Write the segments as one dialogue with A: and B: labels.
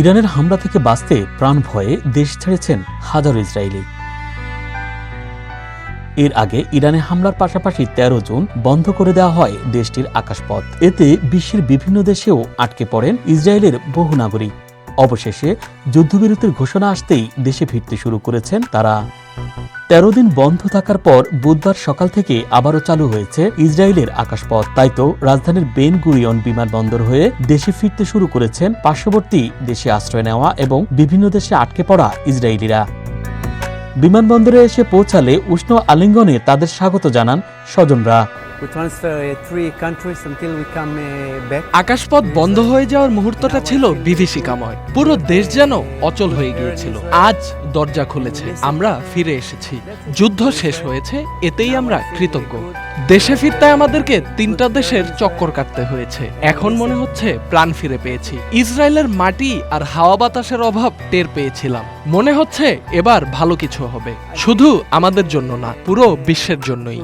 A: ইরানের হামলা থেকে বাঁচতে প্রাণ ভয়ে দেশ ছেড়েছেন হাজারো ইসরায়েলি। এর আগে ইরানে হামলার পাশাপাশি ১৩ জুন বন্ধ করে দেওয়া হয় দেশটির আকাশপথ। এতে বিশ্বের বিভিন্ন দেশেও আটকে পড়েন ইসরায়েলের বহু নাগরিক। অবশেষে যুদ্ধবিরতির ঘোষণা আসতেই দেশে ফিরতে শুরু করেছেন তারা। ১৩ দিন বন্ধ থাকার পর বুধবার সকাল থেকে আবারও চালু হয়েছে ইসরায়েলের আকাশপথ। তাই তো রাজধানীর বেন গুরিয়ন বিমানবন্দর হয়ে দেশে ফিরতে শুরু করেছেন পার্শ্ববর্তী দেশে আশ্রয় নেওয়া এবং বিভিন্ন দেশে আটকে পড়া ইসরায়েলিরা। বিমানবন্দরে এসে পৌঁছালে উষ্ণ আলিঙ্গনে তাদের স্বাগত জানান স্বজনরা।
B: আকাশপথ বন্ধ হয়ে যাওয়ার মুহূর্তটা ছিল বিভীষিকাময়। পুরো দেশ যেন অচল হয়ে গিয়েছিল। আজ দরজা খুলেছে, আমরা ফিরে এসেছি। যুদ্ধ শেষ হয়েছে, এতেই আমরা কৃতজ্ঞ। দেশে ফিরতে আমাদেরকে ৩টা দেশের চক্কর কাটতে হয়েছে। এখন মনে হচ্ছে প্রাণ ফিরে পেয়েছি। ইসরায়েলের মাটি আর হাওয়া বাতাসের অভাব টের পেয়েছিলাম। মনে হচ্ছে এবার ভালো কিছু হবে, শুধু আমাদের জন্য না, পুরো বিশ্বের জন্যই।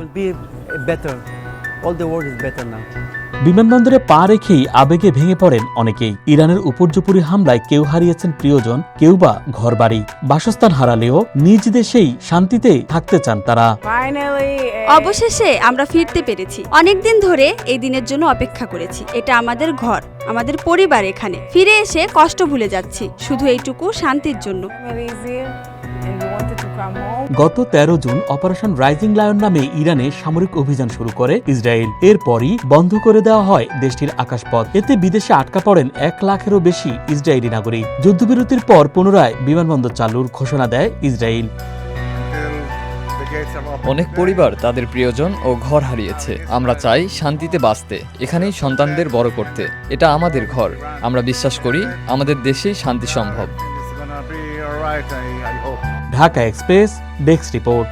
A: বিমানবন্দরে পা রেখেই আবেগে ভেঙে পড়েন অনেকেই। ইরানের উপর্যুপরি হামলায় কেউ হারিয়েছেন প্রিয়জন, কেউ বা ঘরবাড়ি। বাসস্থান হারালেও নিজ দেশেই শান্তিতে থাকতে চান তারা।
C: অবশেষে আমরা ফিরতে পেরেছি। অনেকদিন ধরে এই দিনের জন্য অপেক্ষা করেছি। এটা আমাদের ঘর, আমাদের পরিবার। এখানে ফিরে এসে কষ্ট ভুলে যাচ্ছি, শুধু এইটুকু শান্তির জন্য।
A: গত ১৩ জুন অপারেশন রাইজিং লায়ন নামে ইরানে সামরিক অভিযান শুরু করে ইসরায়েল। এরপরই বন্ধ করে দেওয়া হয় দেশটির আকাশপথ। এতে বিদেশে আটকা পড়েন ১ লাখেরও বেশি ইসরায়েলি নাগরিক। যুদ্ধবিরতির পর পুনরায় বিমানবন্দর চালুর ঘোষণা দেয় ইসরায়েল।
D: অনেক পরিবার তাদের প্রিয়জন ও ঘর হারিয়েছে। আমরা চাই শান্তিতে বাঁচতে, এখানেই সন্তানদের বড় করতে। এটা আমাদের ঘর। আমরা বিশ্বাস করি আমাদের দেশেই শান্তি সম্ভব।
A: Dhaka express desk report.